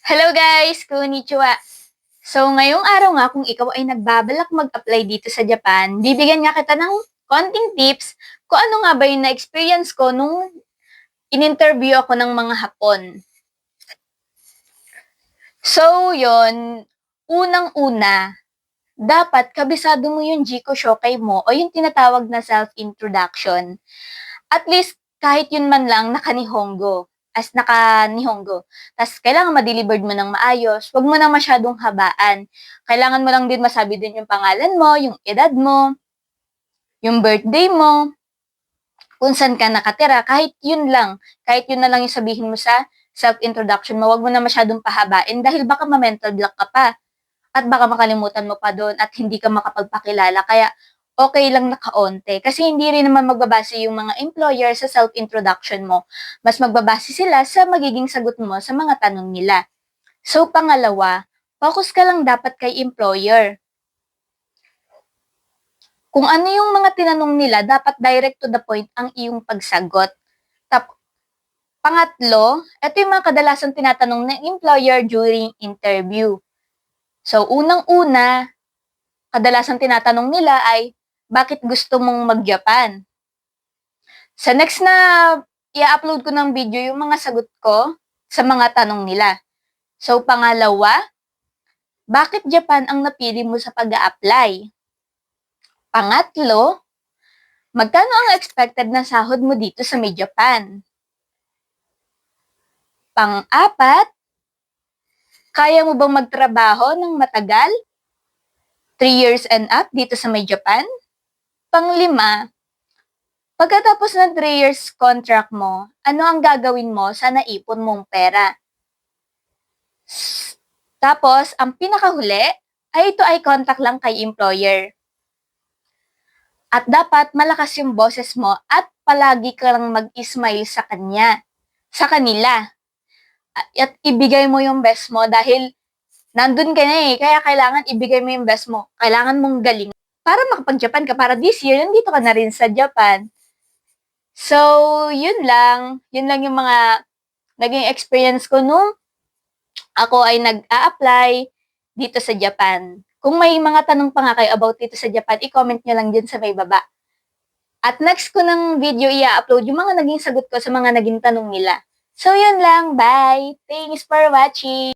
Hello guys! Konnichiwa! So, ngayong araw nga, kung ikaw ay nagbabalak mag-apply dito sa Japan, bibigyan nga kita ng konting tips kung ano nga ba yung na-experience ko nung in-interview ako ng mga Hapon. So, yon unang-una, dapat kabisado mo yung Jiko Shokai mo o yung tinatawag na self-introduction. At least, kahit yun man lang, naka-Nihongo. Tapos, kailangan ma-delivered mo ng maayos. Huwag mo na masyadong habaan. Kailangan mo lang din masabi din yung pangalan mo, yung edad mo, yung birthday mo, kung saan ka nakatira. Kahit yun lang. Kahit yun na lang yung sabihin mo sa self-introduction mo. Huwag mo na masyadong pahabain dahil baka ma-mental block ka pa. At baka makalimutan mo pa doon at hindi ka makapagpakilala. Kaya, okay lang na kaonte. Kasi hindi rin naman magbabase yung mga employer sa self-introduction mo. Mas magbabase sila sa magiging sagot mo sa mga tanong nila. So, pangalawa, focus ka lang dapat kay employer. Kung ano yung mga tinanong nila, dapat direct to the point ang iyong pagsagot. Pangatlo, ito yung mga kadalasan tinatanong ng employer during interview. So, unang-una, kadalasan tinatanong nila ay, bakit gusto mong mag-Japan? Sa next na i-upload ko ng video yung mga sagot ko sa mga tanong nila. So, pangalawa, bakit Japan ang napili mo sa pag-a-apply? Pangatlo, magkano ang expected na sahod mo dito sa May Japan? Pang-apat, kaya mo bang magtrabaho ng matagal? 3 years and up dito sa May Japan? Pang-lima, pagkatapos ng 3 years contract mo, ano ang gagawin mo sa naipon mong pera? Tapos, ang pinakahuli, ay ito ay contact lang kay employer. At dapat malakas yung boses mo at palagi ka lang mag-smile sa kanila. At ibigay mo yung best mo dahil nandun ka na kaya kailangan ibigay mo yung best mo. Kailangan mong galing para makapag-Japan ka, para this year, nandito ka na rin sa Japan. So, yun lang yung mga naging experience ko nung ako ay nag-a-apply dito sa Japan. Kung may mga tanong pa nga kayo about dito sa Japan, i-comment nyo lang dyan sa may baba. At next ko ng video i-upload yung mga naging sagot ko sa mga naging tanong nila. So, yun lang. Bye! Thanks for watching!